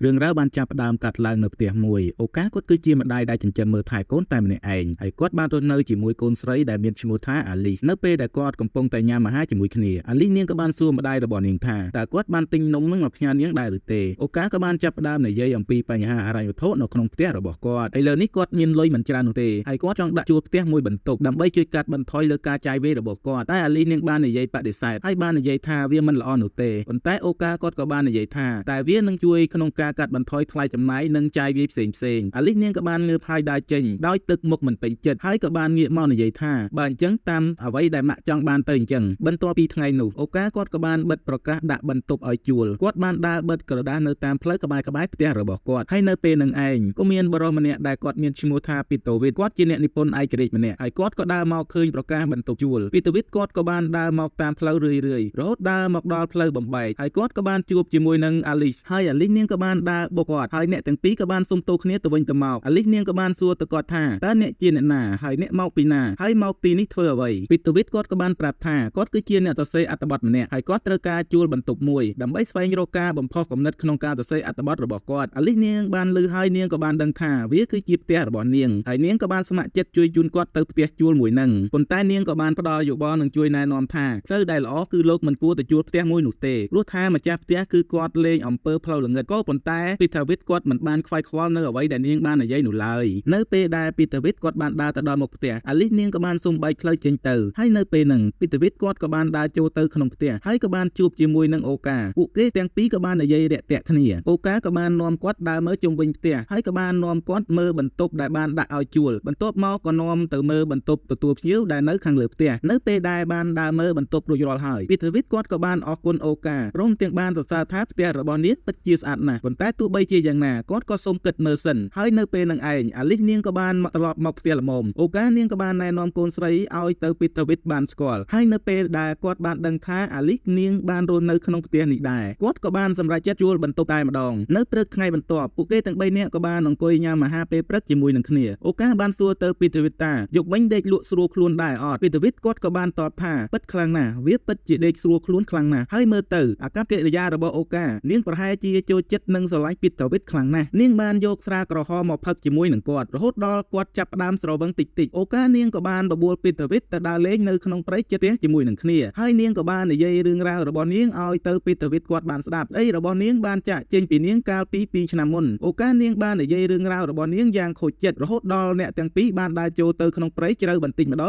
រឿងរ៉ាវបានចាប់ផ្ដើមកាត់ឡើងនៅផ្ទះមួយអូកាគាត់គឺជាម្ដាយដែលចិញ្ចឹមមើលថែកូនតែម្នាក់ឯងហើយគាត់បានរស់នៅជាមួយកូនស្រីដែលមានឈ្មោះថាអាលីនៅពេលដែលគាត់កំពុងតែញ៉ាំអាហារជាមួយគ្នាអាលីនាងក៏បានសួរម្ដាយរបស់នាងថាតើគាត់បានទិញនំនឹងមកផ្ញើនាងដែរឬទេអូកាក៏បានចាប់ផ្ដើមនិយាយអំពីបញ្ហាហិរញ្ញវត្ថុនៅក្នុងផ្ទះរបស់គាត់ឥឡូវនេះគាត់មានលុយមិនច្រើននោះទេហើយគាត់ចង់ដាក់ជួលផ្ទះមួយបន្ទប់ដើម្បីជួយកាត់បន្ថយលើការចាយវាយរបស់គាត់តែអាលីនាងបាននិយាយបដិសេធហើយបាននិយាយថាវាមិនល្អនោះទេប៉ុន្តែអូកាគាត់ក៏បាននិយាយថាតែវានឹងជួយក្នុងការកាត់បន្ថយថ្លៃចំណាយនិងចាយវាយផ្សេងអាលីនាងក៏បានងើបហើយដើរចេញដោយទឹកមុខមិនពេញចិត្តហើយក៏បានងាកមកនិយាយថាបើអញ្ចឹងតាមអ្វីដែលម៉ាក់ចង់បានទៅអញ្ចឹងបន្ទាប់ពីថ្ងៃនោះអូកាគាត់ក៏បានបិទប្រកាសដាក់បន្ទប់ឲ្យជួលគាត់បានដើរបិទក្រដាសនៅតាមផ្លូវក្បែរផ្ទះរបស់គាត់ហើយនៅពេលនឹងឯងក៏មានបរិសម្នាក់ដែលគាត់មានឈ្មោះថាពីតូវីតគាត់ជាអ្នកនិពន្ធឯករាជ្យម្នាក់ហើយគាត់ក៏ដើរមកឃើញប្រកាសបន្ទប់ជួលពីតូវីតគាត់ក៏បានដើរមកតាមផ្លូវរឿយៗរហូតដើរមកដល់ផ្លូវបំបែកហើយគាត់ក៏បានជួបជាមួយនឹងអាលីសហើយអាលីសនាងក៏បានដើរបុកគាត់ហើយអ្នកទាំងពីរក៏បានសុំទោសគ្នាទៅវិញទៅមកអាលីសនាងក៏បានសួរទៅគាត់ថាតើអ្នកជាអ្នកណាហើយអ្នកមកពីណាហើយមកទីនេះធ្វើអ្វីពីតូវីតគាត់ក៏បានប្រាប់ថាគាត់គឺជាអ្នកសរសេរអត្ថបទម្នាក់ហើយគាត់ត្រូវការជួលបន្ទប់មួយដើម្បីស្វែងរកការបំផុសគំនិតក្នុងការសរសេរអត្ថបទរបស់គាត់អាលីសនាងបានឮហើយនាងក៏បានដឹងថាវាគឺជាផ្ទះរបស់នាងហើយនាងក៏បានស្ម័គ្រចិត្តជួយជូនគាត់ទៅផ្ទះជួលមួយនឹងប៉ុន្តែនាងក៏បានផ្ដល់យោបល់និងជួយណែនាំថាផ្លូវដែលល្អគឺលោកមិនគួរទៅជួលផ្ទះមួយនោះទេព្រោះថាម្ចាស់ផ្ទះគឺគាត់លេងអំពើផ្លូវល្ងឹតក៏ប៉ុន្តែពីតាវីតគាត់មិនបានខ្វាយខ្វល់នៅអ្វីដែលនាងបាននិយាយនោះឡើយនៅពេលដែលពីតាវីតគាត់បានដើរទៅដល់មុខផ្ទះអាលីសនាងក៏បានសុំបែកផ្លូវចេញទៅហើយនៅពេលហ្នឹងពីតាវីតគាត់ក៏បានដើរចូលទៅក្នុងផ្ទះហើយក៏បានជួបជាមួយនឹងអូកាពួកគេទាំងពីរក៏បាននិយាយរាក់ទាក់គ្នាអូកាក៏បាននាំគាត់ដើរមើលជុំវិញផ្ទះហើយក៏បាននាំគាត់មើលបន្ទប់ដែលបានដាក់ឲ្យជួលបន្ទាប់មកក៏នាំទៅមើលបន្ទប់ទទួលភ្ញៀវដែលនៅខាងលើផ្ទះនៅពេលដែលបានដើរមើលបន្ទប់រួចរាល់ហើយពីតាវីតគាត់ក៏បានអរគុណអូកាព្រមទាំងបានសរសើរថាផ្ទះរបស់នាងពិតជាស្អាតណាស់ប៉ុន្តែទោះបីជាយ៉ាងណាគាត់ក៏សូមគិតមើលសិនហើយនៅពេលនឹងឯងអាលីសនាងក៏បានត្រឡប់មកផ្ទះល្មមអូកានាងក៏បានណែនាំកូនស្រីឲ្យទៅពីតាវីតបានស្គាល់ហើយនៅពេលដែលគាត់បានដឹងថាអាលីសនាងបានរស់នៅក្នុងផ្ទះនេះដែរគាត់ក៏បានសម្រេចចិត្តជួលបន្ទប់តែម្ដងនៅព្រឹកថ្ងៃបន្ទាប់ពួកគេទាំង3នាក់ក៏បានអង្គុយញ៉ាំអាហារពេលព្រឹកជាមួយនឹងគ្នាអូកាបានសួរទៅពីតាវីតថាយកវិញដេកលក់ស្រួលខ្លួនដែរអត់ពីតាវីតគាត់ក៏បានតបថាពិតខ្លាំងណាស់វាពិតជាដេកស្រួលខ្លួនខ្លាំងណាស់ហើយមើលទៅអាកប្បកិរិយារបស់អូកានាងប្រហែលជាចូលចិត្តនិងស្រឡាញ់ពីតាវីតខ្លាំងណាស់នាងបានយកស្រាក្រហមមកផឹកជាមួយនឹងគាត់រហូតដល់គាត់ចាប់ផ្ដើមស្រវឹងតិចអូកានាងក៏បានបបួលពីតាវីតទៅដើរលេងនៅក្នុងព្រៃជិតផ្ទះជាមួយនឹងគ្នាហើយនាងក៏បាននិយាយរឿងរ៉ាវរបស់នាងឲ្យទៅពីតាវីតគាត់បានស្ដាប់អីរបស់នាងបានចាក់ចេញពីនាងកាលពី2ឆ្នាំមុនអូកានាងបាននិយាយរឿងរ៉ាវរបស់នាងយ៉ាងខូចចិត្តរហូតដល់អ្នកទាំងពីរបានដើរចូលទៅក្នុងព្រៃជ្រៅបន្តិចម្ដ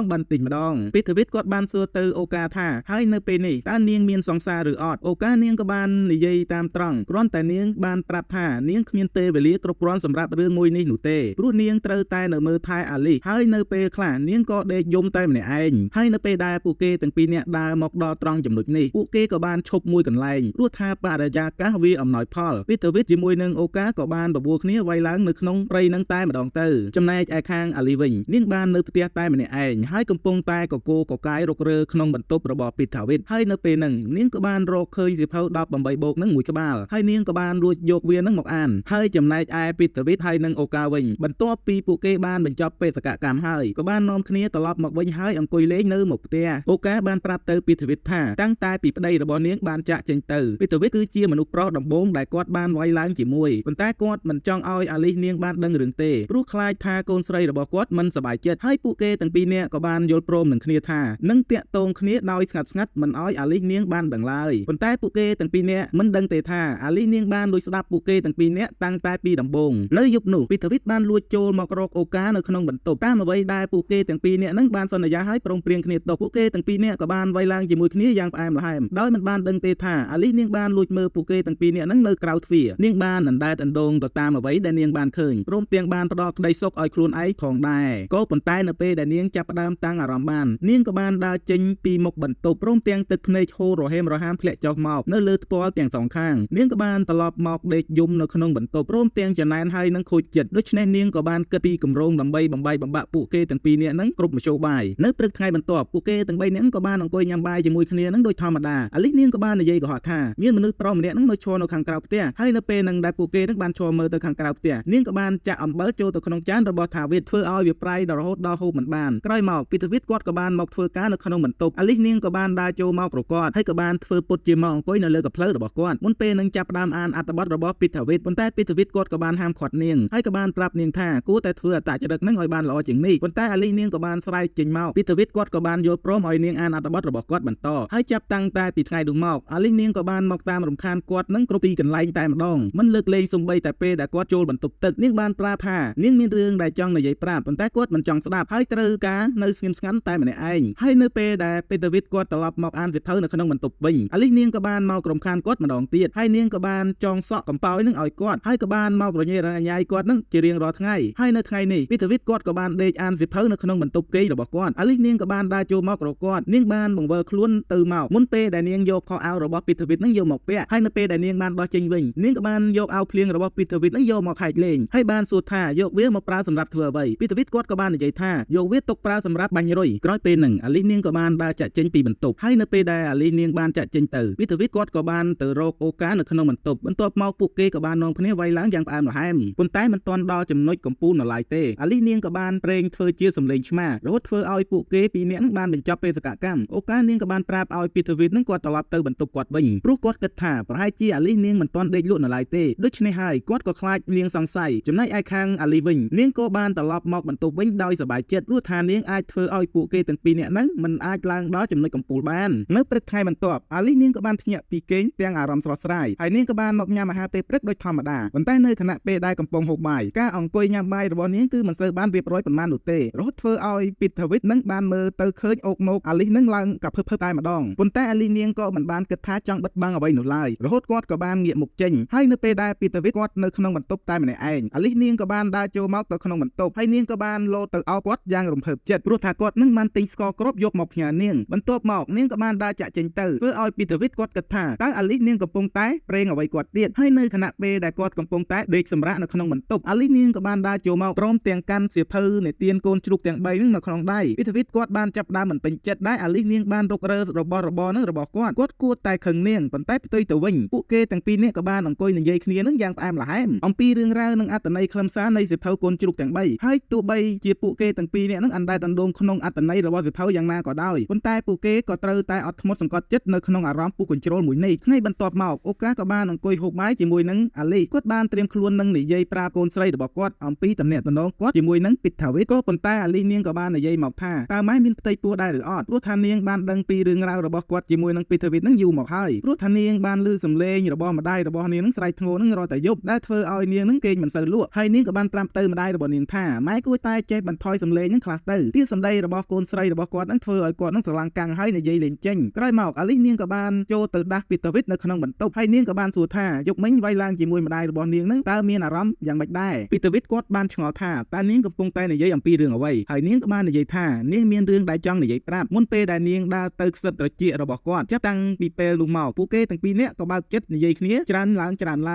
ងពីតាវីតគាត់បានសួរទៅអូកាថាហើយនៅពេលនេះតើនាងមានសង្សារឬអត់អូកានាងក៏បាននិយាយតាមត្រង់គ្រាន់តែនាងបានប្រាប់ថានាងគ្មានពេលវេលាគ្រប់គ្រាន់សម្រាប់រឿងមួយនេះនោះទេព្រោះនាងត្រូវតែនៅមើលថែអាលីហើយនៅពេលខ្លះនាងក៏ដេកយំតែម្នាក់ឯងហើយនៅពេលដែលពួកគេទាំងពីរនាក់ដើរមកដល់ត្រង់ចំណុចនេះពួកគេក៏បានឈប់មួយកន្លែងព្រោះថាបរិយាកាសវាអំណោយផលពីតាវីតជាមួយនឹងអូកាក៏បានបបួលគ្នាវាយឡើងនៅក្នុងព្រៃនឹងតែម្ដងទៅចំណែកឯខាងអាលីវិញនាងបាននៅផ្ទះតែម្នាក់ឯងហើយកំពុងតែកកូកកាយរករើក្នុងបន្ទប់របស់ពីតាវីតហើយនៅពេលហ្នឹងនាងក៏បានរកឃើញសៀវភៅ18បូកនឹងមួយក្បាលហើយនាងក៏បានលួចយកវានឹងមកអានហើយចំណែកឯពីតាវីតហើយនិងអូកាវិញបន្ទាប់ពីពួកគេបានបញ្ចប់បេសកកម្មហើយក៏បាននាំគ្នាត្រឡប់មកវិញហើយអង្គុយលេងនៅមុខផ្ទះអូកាបានប្រាប់ទៅពីតាវីតថាតាំងតែពីប្តីរបស់នាងបានចាក់ចេញទៅពីតាវីតគឺជាមនុស្សប្រុសដំបូងដែលគាត់បានវាយឡើងជាមួយប៉ុន្តែគាត់មិនចង់ឲ្យអាលីសនាងបានដឹងរឿងទេព្រោះខ្លាចថាកូនស្រីរបស់គាត់មិនសប្បាយចិត្តហើយពួកគេទាំងពីរនាក់ក៏បានយល់ព្រមនឹងគ្នាថានឹងតាក់ទងគ្នាដោយស្ងាត់មិនឲ្យអាលីសនាងបានដឹងឡើយប៉ុន្តែពួកគេទាំងពីរនាក់មិនដឹងទេថាអាលីសនាងបានលួចស្ដាប់ពួកគេទាំងពីរនាក់តាំងតែពីដំបូងនៅយប់នោះពីតាវីតបានលួចចូលមករកអូកានៅក្នុងបន្ទប់តាមអ្វីដែលពួកគេទាំងពីរនាក់នឹងបានសន្យាឲ្យព្រមព្រៀងគ្នាទុកពួកគេទាំងពីរនាក់ក៏បានវាយឡើងជាមួយគ្នាយ៉ាងផ្អែមល្ហែមដោយមិនបានដឹងទេថាអាលីសនាងបានលួចមើលពួកគេទាំងពីរនាក់នឹងនៅក្រៅទ្វារនាងបានអណ្ដែតអណ្ដូងទៅតាមអ្វីដែលនាងបានឃើញព្រមទាំងបានផ្ដល់ក្តីសុខឲ្យខ្លួនឯងផងដែរក៏ប៉ុន្តែនៅពេលដែលនាងចាប់ផ្ដើមតាំងអារម្មណ៍បាននាងក៏បានដើរចេញពីមុខបន្ទប់ព្រមទាំងទឹកភ្នែកហូររហេមរហាមធ្លាក់ចុះមកនៅលើថ្ពាល់ទាំងសងខាងនាងក៏បានត្រឡប់មកដេកយំនៅក្នុងបន្ទប់ព្រមទាំងចំណែនហើយនឹងខូចចិត្តដូច្នេះនាងក៏បានគិតពីគម្រោងដើម្បីបំបីបំបាក់ពួកគេទាំងពីរនាក់នឹងគ្រប់មធ្យោបាយនៅព្រឹកថ្ងៃបន្ទាប់ពួកគេទាំង3នាក់ក៏បានអង្គុយញ៉ាំបាយជាមួយគ្នានឹងដូចធម្មតាអាលីសនាងក៏បាននិយាយកុហកថាមានមនុស្សប្រុសម្នាក់នឹងនៅឈរនៅខាងក្រៅផ្ទះហើយនៅពេលនឹងដែលពួកគេនឹងបានឈរមើលទៅខាងក្រៅផ្ទះនាងក៏បានចាក់អំបិលចូលទៅក្នុងចានរបស់ថាវីតធ្វើឲ្យវាប្រៃដល់រហូតដល់ហូបមិនបានក្រោយមកពីតាវីតគាត់ក៏បានមកធ្វើការនៅក្នុងបន្ទប់អាលីសនាងក៏បានដើរចូលមកប្រកបហើយក៏បានធ្វើពុតជាមកអង្គុយនៅលើកភ្លើរបស់គាត់មុនពេលនឹងចាប់ផ្ដើមអានអត្ថបទរបស់ របស់ពីថាវិតប៉ុន្តែពីថាវិតគាត់ក៏បានហាមឃាត់នាងហើយក៏បានប្រាប់នាងថាគួរតែធ្វើអត្តចរិតនឹងឲ្យបានល្អជាងនេះប៉ុន្តែអាលីនាងក៏បានស្រែកចេញមកពីថាវិតគាត់ក៏បានយល់ព្រមឲ្យនាងអានអត្ថបទរបស់គាត់បន្តហើយចាប់តាំងតែពីថ្ងៃនោះមកអាលីនាងក៏បានមកតាមរំខានគាត់នឹងគ្រប់ទីកន្លែងតែម្ដងមិនលើកលែងសំបីតែពេលដែលគាត់ចូលបន្ទប់ទឹកនាងបានប្រាប់ថានាងមានរឿងដែលចង់និយាយប្រាប់ប៉ុន្តែគាត់មិនចង់ស្ដាប់ហើយត្រូវការនៅស្ងៀមស្ងាត់តែម្នាក់ឯងហើយនៅពេលដែលពេតាវិតគាត់ត្រឡប់មកអានសៀវភៅនៅក្នុងបន្ទប់វិញអាលីនាងក៏បានមករំខានគាត់ម្ដងទៀតហើយនាងក៏បានចងសក់កំប៉ោយនឹងឲ្យគាត់ហើយក៏បានមករញ៉េរញ៉ាយគាត់នឹងជារៀងរាល់ថ្ងៃហើយនៅថ្ងៃនេះពេតាវិតគាត់ក៏បានដេកអានសៀវភៅនៅក្នុងបន្ទប់គេងរបស់គាត់អាលីនាងក៏បានដើរចូលមករកគាត់នាងបានបង្វិលខ្លួនទៅមកមុនពេលដែលនាងយកខោអាវរបស់ពេតាវិតនឹងយកមកពាក់ហើយនៅពេលដែលនាងបានបោះចេញវិញនាងក៏បានយកអាវភ្លៀងរបស់ពេតាវិតនឹងយកមកខែកលេងហើយបានសួរថាយកវាមកប្រើសម្រាប់ធ្វើអ្វីពេតាវិតគាត់ក៏បាននិយាយថាយកវាទុកប្រើសម្រាប់បាញ់រុយក្រោយពេលហ្នឹងអាលីនាងក៏បានដើរចាក់ចេញពីបន្ទប់ហើយនៅពេលដែលអាលីនាងបានចាក់ចេញទៅពេតាវិតគាត់ក៏បានទៅរកអូកានៅក្នុងបន្ទប់បន្ទាប់មកពួកគេក៏បាននាំគ្នាវាយឡើងយ៉ាងផ្អែមល្ហែមប៉ុន្តែមិនទាន់ដល់ចំណុចកំពូលនៅឡើយទេអាលីនាងក៏បានប្រេងធ្វើជាសម្លេងឆ្មារហូតធ្វើឲ្យពួកគេពីរនាក់នឹងបានបញ្ចប់បេសកកម្មអូកានាងក៏បានប្រាប់ឲ្យពេតាវិតនឹងគាត់ត្រឡប់ទៅបន្ទប់គាត់វិញព្រោះគាត់គិតថាប្រហែលជាអាលីនាងមិនទាន់ដេកលក់នៅឡើយទេដូច្នេះហើយគាត់ក៏ខ្លាចនាងសង្ស័យចំណែកឯខាងអាលីវិញនាងក៏បានត្រឡប់មកបន្ទប់វិញដោយសប្បាយចិត្តព្រោះថានាងអាចធ្វើឲ្យពួកគេទាំងពីរនាក់ហ្នឹងមិនអាចឡើងដល់ចំណុចកំពូលបាននៅព្រឹកថ្ងៃបន្ទាប់អាលីនាងក៏បានភ្ញាក់ពីគេងទាំងអារម្មណ៍ស្រស់ស្រាយហើយនាងក៏បានមកញ៉ាំអាហារពេលព្រឹកដូចធម្មតាប៉ុន្តែនៅខណៈពេលដែលកំពុងហូបបាយការអង្គុយញ៉ាំបាយរបស់នាងគឺមិនសូវបានរៀបរយប៉ុន្មាននោះទេរហូតធ្វើឲ្យពីថាវិតនឹងបានមើលទៅឃើញអូកមកអាលីនឹងឡើងកាភឹបតែម្ដងប៉ុន្តែអាលីនាងក៏មិនបានគិតថាចង់បិទបាំងអ្វីនោះឡើយរហូតគាត់ក៏បានងាកមុខចេញហើយនៅពេលដែលពីថាវិតគាត់នៅក្នុងបន្ទប់តែម្នាក់ឯងអាលីនាងក៏បានដើរចូលមកទៅក្នុងបន្ទប់ហើយនាងក៏បានលោតទៅអោបគាត់យ៉ាងរំភើបចិត្តព្រោះថាគាត់នឹងបានទិញស្ករគ្រាប់យកមកផ្ញើនាងបន្ទាប់មកនាងក៏បានដើរចាក់ចេញទៅធ្វើឲ្យពីថាវិតគាត់គិតថាតើអាលីនាងកំពុងតែប្រេងអ្វីគាត់ទៀតហើយនៅខណៈពេលដែលគាត់កំពុងតែដេកសម្រាកនៅក្នុងបន្ទប់អាលីនាងក៏បានដើរចូលមកព្រមទាំងកាន់សៀវភៅនៃទានកូនជ្រូកទាំង3នឹងនៅក្នុងដៃពីថាវិតគាត់បានចាប់ដើមមិនពេញចិត្តដែរអាលីនាងបានរុករករបស់របរនឹងរបស់គាត់គួរតែខឹងនាងប៉ុន្តែផ្ទុយទៅវិញពួកគេទាំងពីរនាក់ក៏បានអង្គុយនិយាយគ្នានឹងយ៉ាងផ្អែមល្ហែមអំពីរឿងរ៉ាវនិងអត្ថន័យខ្លឹមសារនៃសៀវភៅកូនជ្រូកទាំង3ហើយទោះបីជាពួកគេទាំងពីរនាក់នឹងអណ្ដែតអណ្ដូងក្នុងអត្ថន័យរបស់សៀវភៅយ៉ាងណាក៏ដោយប៉ុន្តែពួកគេក៏ត្រូវតែអត់ធ្មត់សង្កត់ចិត្តនៅក្នុងអារម្មណ៍ពុះកញ្ជ្រោលមួយនេះថ្ងៃបន្ទាប់មកអូកាក៏បានអង្គុយហូបបាយជាមួយនឹងអាលីគាត់បានត្រៀមខ្លួននឹងនិយាយប្រាប់កូនស្រីរបស់គាត់អំពីតំណែងគាត់ជាមួយនឹងពីថាវិតក៏ប៉ុន្តែអាលីនាងក៏បាននិយាយមកថាតើម៉ែមានផ្ទៃពោះដែរឬអត់ព្រោះថានាងបានដឹងពីរឿងរ៉ាវរបស់គាត់ជាមួយនឹងពីថាវិតនឹងយូរមកហើយព្រោះថានាងបានឮសំឡេងរបស់ម្ដាយរបស់នាងនឹងស្រែកធ្ងន់នឹងរាល់តែយប់ដែលធ្វើឲ្យនាងនឹងគេងមិនសូវលក់ហើយនាងក៏បានប្រាប់ទៅម្ដាយរបស់នាងថាម៉ែគួរតែចេះបន្ថយសំឡេងនឹងខ្លះទៅទីសំដីរបស់កូនស្រីរបស់គាត់នឹងធ្វើឲ្យគាត់នឹងស្រឡាំងកាំងហើយនិយាយលេងចេញក្រោយមកអាលីនាងក៏បានចូលទៅដាស់ពីថាវិតនៅក្នុងបន្ទប់ហើយនាងក៏បានសួរថាយប់មិញវាយឡើងជាមួយម្ដាយរបស់នាងនឹងតើមានអារម្មណ៍យ៉ាងម៉េចដែរពីថាវិតគាត់បានឆ្ងល់ថាតើនាងកំពុងតែនិយាយអំពីរឿងអ្វីហើយនាងក៏បាននិយាយថានាងមានរឿងដែលចង់និយាយប្រាប់មុនពេលដែលនាងដើរទៅខ្សឹបត្រចៀករបស់គាត់ចាប់តាំងពីពេលនោះមកពួកគេទាំងពីរនាក់ក៏បើកចិត្តនិយាយគ្នាច្រើនឡ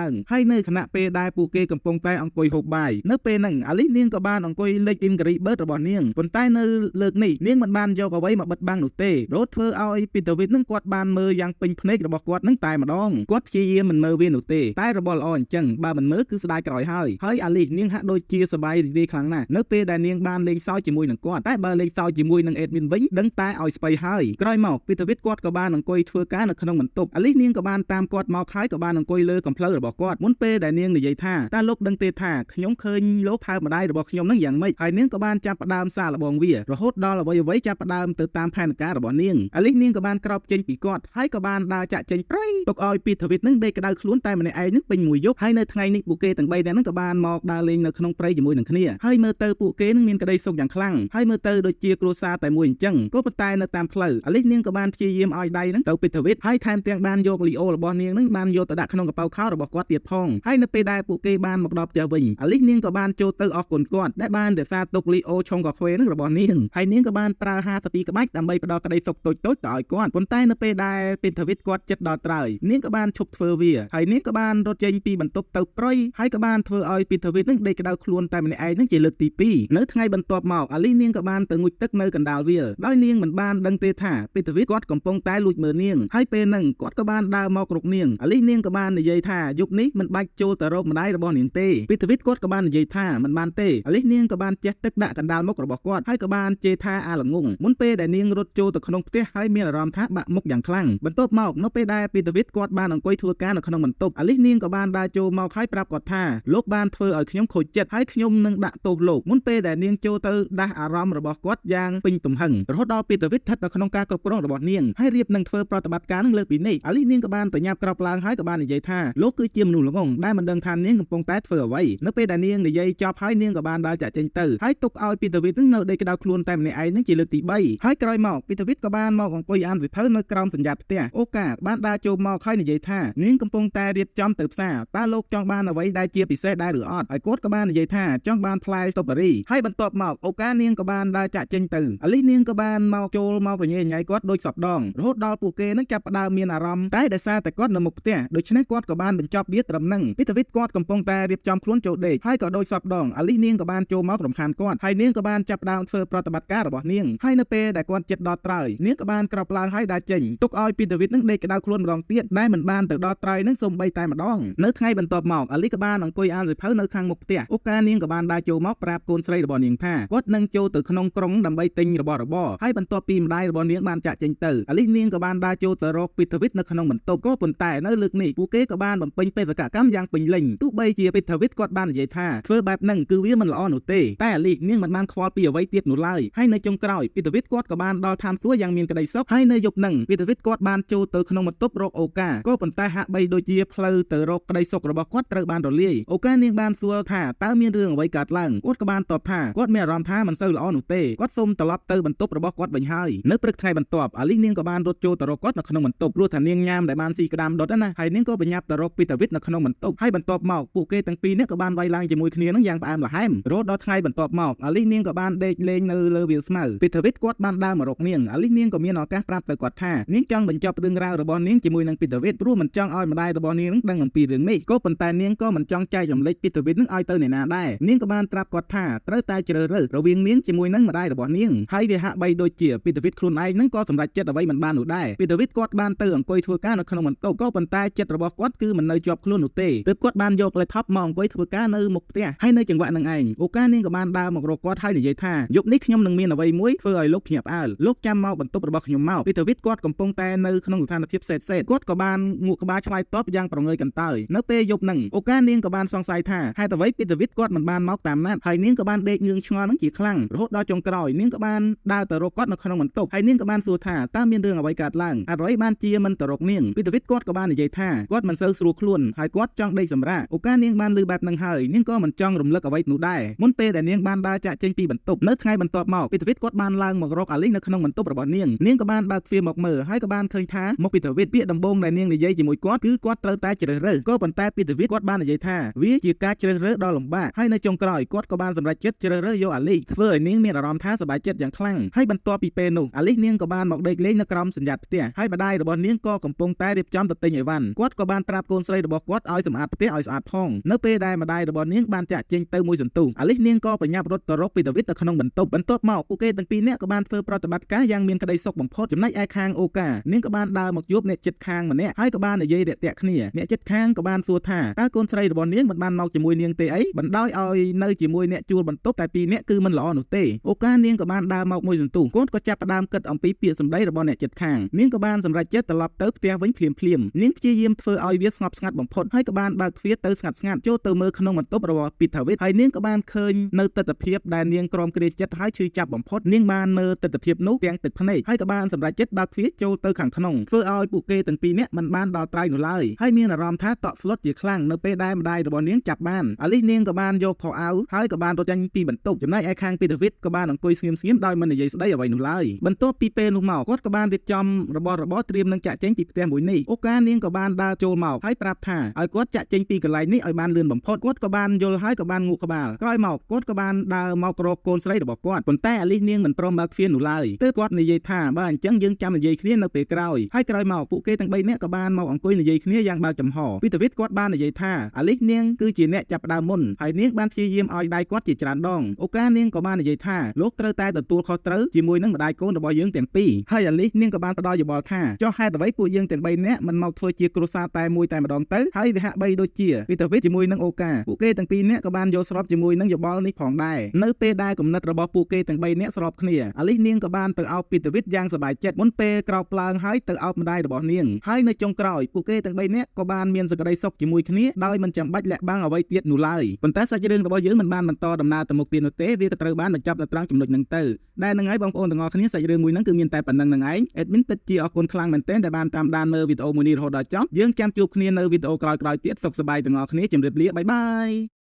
ើងហើយនៅខណៈពេលដែលពួកគេកំពុងតែអង្គុយហូបបាយនៅពេលហ្នឹងអាលីនាងក៏បានអង្គុយលេច Angry Bird របស់នាងប៉ុន្តែនៅលើកនេះនាងមិនបានយកអ្វីមកបិទបាំងនោះទេរហូតធ្វើឲ្យពីតាវិតនឹងគាត់បានមើលយ៉ាងពេញភ្នែករបស់គាត់នឹងតែម្ដងគាត់ព្យាយាមមិនមើលវានោះទេតែរបស់ល្អអញ្ចឹងបើមិនមើលគឺស្ដាយក្រោយហើយអាលីនាងហាក់ដូចជាសប្បាយរីករាយខ្លាំងណាស់នៅពេលដែលនាងបានលេងសើចជាមួយនឹងគាត់តែបើលេងសើចជាមួយនឹងអេដមីនវិញដឹងតែឲ្យស្បៃហើយក្រោយមកពីតាវិតគាត់ក៏បានអង្គុយធ្វើការនៅក្នុងបន្ទប់អាលីនាងក៏បានតាមគាត់មកហើយក៏បានអង្គុយលើកំភ្លើរបស់គាត់មុនពេលដែលនាងនិយាយថាតើលោកដឹងទេថាខ្ញុំឃើញលោកថើបម្ដាយរបស់ខ្ញុំនឹងយ៉ាងម៉េចហើយនាងក៏បានចាប់ផ្ដើមសាកល្បងវារហូតដល់អ្វីចាប់ផ្ដើមទៅតាមផែនការរបស់នាងអាលីនាងក៏បានក្រោបចេញពីគាត់ហើយក៏បានដើរចាក់ចេញព្រៃទុកឲ្យពីតាវិតនឹងដេកក្តៅខ្លួនតែម្នាក់ឯងនឹងពេញមួយយប់ហើយនៅថ្ងៃនេះពួកគេទាំង3នាក់នឹងក៏បានមកដើរលេងនៅក្នុងព្រៃជាមួយនឹងគ្នាហើយមើលទៅពួកគេនឹងមានក្តីសុខយ៉ាងខ្លាំងហើយមើលទៅដូចជាគ្រួសារតែមួយអញ្ចឹងក៏ប៉ុន្តែនៅតាមផ្លូវអាលីនាងក៏បានព្យាយាមឲ្យដៃនឹងទៅពីតាវិតហើយថែមទាំងបានយកលីអូរបស់នាងនឹងបានយកទៅដាក់ក្នុងកប៉ៅខោរបស់គាត់ទៀតផងហើយនៅពេលដែលពួកគេបានមកដល់ផ្ទះវិញអាលីនាងក៏បានចូលទៅអរគុណគាត់ដែលបានរក្សាទុកលីអូឆុងកាហ្វេនឹងរបស់នាងហើយនាងក៏បានប្រើ52ក្បាច់ដើម្បីផ្ដល់ក្តីសុខតូចៗទៅឲ្យគាត់ប៉ុន្តែនៅពេលដែលពីតាវិតគាត់ចិត្តដល់ត្រើយនាងក៏បានឈប់ធ្វើវាហើយនាងក៏បានរត់ចេញពីបន្ទប់ទៅព្រៃហើយក៏បានធ្វើឲ្យពីតាវិតនឹងដេកក្តៅខ្លួនតែម្នាក់ឯងនឹងជាលើកទី2នៅថ្ងៃបន្ទាប់មកអាលីនាងក៏បានទៅងូតទឹកនៅកណ្ដាលវាលដោយនាងមិនបានដឹងទេថាពីតាវិតគាត់កំពុងតែលួចមើលនាងហើយពេលហ្នឹងគាត់ក៏បានដើរមករកនាងអាលីនាងក៏បាននិយាយថាយប់នេះមិនបាច់ចូលទៅរកម្ដាយរបស់នាងទេពីតាវិតគាត់ក៏បាននិយាយថាមិនបានទេអាលីនាងក៏បានចេះទឹកដាក់កណ្ដាលមុខរបស់គាត់ហើយក៏បានជេរថាអាល្ងងមុនពេលដែលនាងរត់ចូលទៅក្នុងផ្ទះហើយមានអារម្មណ៍ថាបាក់មុខយ៉ាងខ្លាំងបន្ទាប់មកនៅពេលដែលពីតាវិតគាត់បានអង្គុយធ្វើការនៅក្នុងបន្ទប់អាលី លីសនាងក៏បានដើរចូលមកហើយប្រាប់គាត់ថាលោកបានធ្វើឲ្យខ្ញុំខូចចិត្តហើយខ្ញុំនឹងដាក់ទោសលោកមុនពេលដែលនាងចូលទៅដាស់អារម្មណ៍របស់គាត់យ៉ាងពេញទំហឹងរហូតដល់ពីតាវីតស្ថិតនៅក្នុងការគ្រប់គ្រងរបស់នាងហើយរៀបនឹងធ្វើប្រតិបត្តិការនឹងលើកពីនេះអាលីសនាងក៏បានប្រញាប់ក្រោកឡើងហើយក៏បាននិយាយថាលោកគឺជាមនុស្សល្ងង់ដែលមិនដឹងថានាងកំពុងតែធ្វើអ្វីនៅពេលដែលនាងនិយាយចប់ហើយនាងក៏បានដើរចាក់ចេញទៅហើយទុកឲ្យពីតាវីតនឹងនៅដេកក្តៅខ្លួនតែម្នាក់ឯងនឹងជាលើកទី3ហើយក្រោយមកពីតាវីតក៏បានមកអង្គុយអានសៀវភៅនៅក្រោមសញ្ញត្តិផ្ទះអូកាបានដើរចូលមកហើយនិយាយថានាងកំពុងតែរៀបចំទៅផ្សារតើលោកចង់បានអ្វីដែលជាពិសេសដែរឬអត់ហើយគាត់ក៏បាននិយាយថាចង់បានផ្លែស្ទ្រូប៊េរីហើយបន្ទាប់មកអូកានាងក៏បានដើរចាក់ចេញទៅអាលីសនាងក៏បានមកចូលមកប្រញ៉ៃគាត់ដូចសពដងរហូតដល់ពួកគេនឹងចាប់ផ្ដើមមានអារម្មណ៍តែដោយសារតែគាត់នៅមុខផ្ទះដូច្នេះគាត់ក៏បានបញ្ចប់វាត្រឹមហ្នឹងពីតាវីតគាត់កំពុងតែរៀបចំខ្លួនចូលដេកហើយក៏ដូចសពដងអាលីសនាងក៏បានចូលមករំខានគាត់ហើយនាងក៏បានចាប់ផ្ដើមធ្វើប្រតិបត្តិការរបស់នាងហើយនៅពេលដែលគាត់ចិត្តដល់ត្រើយនាងក៏បានក្រោកឡើងហើយដើរចេញទុកឲ្យពីតាវីតនឹងដេកក្តៅខ្លួនម្ដងទៀតដែលមិនបានទៅដល់ត្រើយនឹងសូម្បីតែម្ដងនៅថ្ងៃបន្ទាប់មកអាលីក៏បានអង្គុយអានសៀវភៅនៅខាងមុខផ្ទះអូកានាងក៏បានដើរចូលមកប្រាប់កូនស្រីរបស់នាងថាគាត់នឹងចូលទៅក្នុងក្រុងដើម្បីទិញរបស់របរហើយបន្ទាប់ពីម្ដាយរបស់នាងបានចាក់ចេញទៅអាលីនាងក៏បានដើរចូលទៅរកពីតាវីតនៅក្នុងបន្ទប់ក៏ប៉ុន្តែនៅលើកនេះពួកគេក៏បានបំពេញបេសកកម្មយ៉ាងពេញលេញទោះបីជាពីតាវីតគាត់បាននិយាយថាធ្វើបែបហ្នឹងគឺវាមិនល្អនោះទេតែអាលីនាងមិនបានខ្វល់ពីអ្វីទៀតនោះឡើយហើយនៅចុងក្រោយពីតាវីតគាត់ក៏បានដល់ឋានសួគ៌យ៉ាងមានក្តីសុខហើយនៅយប់ហ្នឹងពីតាវីតគាត់បានចូលទៅក្នុងបន្ទប់រកអូកាក៏ប៉ុន្តែហាក់បីដូចជាផ្លូវទៅរកក្តីសុខរបស់គាត់ត្រូវបានរលាយអូកានាងបានសួរថាតើមានរឿងអ្វីកើតឡើងគាត់ក៏បានតបថាគាត់មានអារម្មណ៍ថាមិនសូវល្អនោះទេគាត់សូមត្រឡប់ទៅបន្ទប់របស់គាត់វិញហើយនៅព្រឹកថ្ងៃបន្ទាប់អាលីនាងក៏បានរត់ចូលទៅរកគាត់នៅក្នុងបន្ទប់ព្រោះថានាងញ៉ាំដែលបានស៊ីក្តាមដុតណាហើយនាងក៏បញ្ញាប់ទៅរកពីតាវីតនៅក្នុងបន្ទប់ហើយបន្ទាប់មកពួកគេទាំងពីរនេះក៏បានវាយឡើងជាមួយគ្នានឹងយ៉ាងផ្អែមល្ហែមរហូតដល់ថ្ងៃបន្ទាប់មកអាលីនាងក៏បានដេកលេងនៅលើវាលស្មៅពីតាវីតគាត់បានដើរមករកនាងអាលីនាងក៏មានឱកាសប្រាប់ទៅគាត់ថានាងចង់បញ្ចប់រឿងរ៉ាវរបស់នាងជាមួយនឹងពីតាវីតព្រោះមិនចង់ឲ្យម្ដាយរបស់នាងនឹងដឹងអំពីរឿងនេះក៏ប៉ុន្តែនាងក៏មិនចង់ចែករំលែកពីតាវីតនឹងឲ្យទៅអ្នកណាដែរនាងក៏បានប្រាប់គាត់ថាត្រូវតែជ្រើសរើសរវាងនាងជាមួយនឹងម្ដាយរបស់នាងហើយវាហាក់បីដូចជាពីតាវីតខ្លួនឯងនឹងក៏សម្រេចចិត្តអ្វីមិនបាននោះដែរពីតាវីតគាត់បានទៅអង្គុយធ្វើការនៅក្នុងបន្ទប់ក៏ប៉ុន្តែចិត្តរបស់គាត់គឺមិននៅជាប់ខ្លួននោះទេទើបគាត់បានយក laptop មកអង្គុយធ្វើការនៅមុខផ្ទះហើយនៅចង្វាក់នឹងឯងអូកានាងក៏បានដើរមករកគាត់ហើយនិយាយថាយប់នេះខ្ញុំនឹងមានអ្វីមួយធ្វើឲ្យលោកភ្ញាក់ផ្អើលលោកចាំមកបន្ទប់របស់ខ្ញុំមកពីតាវីតគាត់កំពុងតែនៅក្នុងស្ថានភាពសេតគាត់ក៏បានងក់ក្បាលឆ្លើយតបយ៉ាងប្រងើយកន្តើយនៅពេលយប់ហ្នឹងអូកានាងក៏បានសង្ស័យថាហេតុអ្វីពីតាវីតគាត់មិនបានមកតាមណាត់ហើយនាងក៏បានដេកងឿងឆ្ងល់នឹងជាខ្លាំងរហូតដល់ចុងក្រោយនាងក៏បានដើរទៅរកគាត់នៅក្នុងបន្ទប់ហើយនាងក៏បានសួរថាតើមានរឿងអ្វីកើតឡើងអ្វីបានជាមិនទៅរកនាងពីតាវីតគាត់ក៏បាននិយាយថាគាត់មិនសូវស្រួលខ្លួនហើយគាត់ចង់ដេកសម្រាកអូកានាងបានឮបែបហ្នឹងហើយនាងក៏មិនចង់រំលឹកអ្វីនោះដែរមុនពេលដែលនាងបានដើរចាក់ចេញពីបន្ទប់នៅថ្ងៃបន្ទាប់មកពីតាវីតគាត់បានឡើងមករកអាលីនៅក្នុងបន្ទប់របស់នាងក៏បានបើកទ្វារមកមើលហើយក៏បានឃើញថាមកពីតាវីតពាក្យដំបូងដែលនាងនិយាយជាមួយគាត់គឺគាត់ត្រូវតែជ្រើសរើសក៏ប៉ុន្តែពីតាវីតគាត់បាននិយាយថាវាជាការជ្រើសរើសដ៏លំបាកហើយនៅចុងក្រោយគាត់ក៏បានសម្រេចចិត្តជ្រើសរើសយកអាលីធ្វើឲ្យនាងមានអារម្មណ៍ថាសប្បាយចិត្តយ៉ាងខ្លាំងហើយបន្ទាប់ពីពេលនោះអាលីនាងក៏បានមកដេកលេងនៅក្រោមសញ្ញត្តិផ្ទះហើយម្ដាយរបស់នាងក៏កំពុងតែរៀបចំទៅទិញអីវ៉ាន់គាត់ក៏បានប្រាប់កូនស្រីរបស់គាត់ឲ្យសម្អាតផ្ទះឲ្យស្អាតផងនៅពេលដែលម្ដាយរបស់នាងបានចាក់ចេញទៅមួយសន្ទុះអាលីនាងក៏បញ្ញាប់រត់ទៅរកពីតាវីតនៅក្នុងបន្ទប់បន្ទាប់មកពួកគេទាំងពីរនាក់ក៏បានធ្វើប្រតិបត្តិការយ៉ាងមានក្តីសុខបំផុតចំណែកឯខាងអូកានាងក៏បានដើរមកជួបអ្នកជិតខាងម្នាក់ហើយក៏បាននិយាយរាក់ទាក់គ្នាអ្នកជិតខាងក៏បានសួរថាតើកូនស្រីរបស់នាងមិនបានមកជាមួយនាងទេអីបណ្ដោយឲ្យនៅជាមួយអ្នកជួលបន្ទប់តែពីរនាក់គឺមិនល្អនោះទេអូកានាងក៏បានដើរមកមួយសន្ទុះកូនក៏ចាប់ផ្ដើមគិតអំពីពាក្យសម្ដីរបស់អ្នកជិតខាងនាងក៏បានសម្រេចចិត្តត្រឡប់ទៅផ្ទះវិញភ្លាមនាងព្យាយាមធ្វើឲ្យវាស្ងប់ស្ងាត់បំផុតហើយក៏បានបើកទ្វារទៅស្ងាត់ចូលទៅមើលក្នុងបន្ទប់របស់ពីតាវីតហើយនាងក៏បានឃើញនៅទិដ្ឋភាពដែលនាងក្រំគ្រាចិត្តហើយឈឺចាប់បំផុតនាងបានមើលទិដ្ឋភាពនោះទាំងទឹកភ្នែកហើយក៏បានសម្រេចចិត្តបើកទ្វារចូលទៅខាងក្នុងធ្វើឲ្យពួកគេទាំងពីរនាក់មិនបានដល់ត្រៃនោះឡើយហើយមានអារម្មណ៍ថាតក់ស្លុតជាខ្លាំងនៅពេលដែលម្ដាយរបស់នាងចាប់បានអាលីនាងក៏បានយកខោអាវហើយក៏បានរត់ចេញពីបន្ទប់ចំណែកឯខាងពីតាវីតក៏បានអង្គុយស្ងៀមដោយមិននិយាយស្ដីអ្វីនោះឡើយបន្ទាប់ពីពេលនោះមកគាត់ក៏បានរៀបចំរបស់របរត្រៀមនឹងចាក់ចេញពីផ្ទះមួយនេះអូកានាងក៏បានដើរចូលមកហើយប្រាប់ថាឲ្យគាត់ចាក់ចេញពីកន្លែងនេះឲ្យបានលឿនបំផុតគាត់ក៏បានយល់ហើយក៏បានងក់ក្បាលក្រោយមកគាត់ក៏បានដើរមករកកូនស្រីរបស់គាត់ប៉ុន្តែអាលីនាងមិនព្រមបើកទ្វារនោះឡើយទើបគាត់និយាយថាបើអញ្ចឹងយើងចាំនិយាយគ្នានៅពេលក្រោយហើយក្រោយមកពួកគេទាំង3នាក់ក៏បានមកអង្គុយនិយាយគ្នាយ៉ាងបើកចំហពីតាវីតគាត់បាននិយាយថាអាលីនាងគឺជាអ្នកចាប់ផ្ដើមមុនហើយនាងបានព្យាយាមឲ្យដៃគាត់ជាច្រើនដងអូកានាងក៏បាននិយាយថាលោកត្រូវតែទទួលខុសត្រូវជាមួយនឹងម្ដាយកូនរបស់យើងទាំងពីរហើយអាលីនាងក៏បានផ្ដល់យោបល់ថាចុះហេតុអ្វីពួកយើងទាំង3នាក់មិនមកធ្វើជាគ្រួសារតែមួយតែម្ដងទៅហើយវាហាក់បីដូចជាពីតាវីតជាមួយនឹងអូកាពួកគេទាំងពីរនាក់ក៏បានយល់ស្របជាមួយនឹងយោបល់នេះផងដែរនៅពេលដែលគំនិតរបស់ពួកគេទាំង3នាក់ស្របគ្នាអាលីនាងក៏បានទៅអោបពីតាវីតយ៉ាងសប្បាយចិត្តមុនពេលក្រោកឡើងហើយទៅអោបម្ដាយរបស់នាងហើយនៅចុងក្រោយពួកគេទាំង3នាក់ក៏បាន បានមានសេចក្តីសុខជាមួយគ្នាដោយមិនចាំបាច់លាក់បាំងអ្វីទៀតនោះឡើយប៉ុន្តែសាច់រឿងរបស់យើងមិនបានបន្តដំណើរទៅមុខទៀតនោះទេវាក៏ត្រូវបានបញ្ចប់នៅត្រង់ចំណុចហ្នឹងទៅដែលហ្នឹងហើយបងប្អូនទាំងអស់គ្នាសាច់រឿងមួយហ្នឹងគឺមានតែប៉ុណ្្នឹងហ្នឹងឯង admin ពិតជាអរគុណខ្លាំងមែនទែនដែលបានតាមដានមើលវីដេអូមួយនេះរហូតដល់ចប់យើងចាំជួបគ្នានៅវីដេអូក្រោយៗទៀតសុខសប្បាយទាំងអស់គ្នាជម្រាបលាបាយបាយ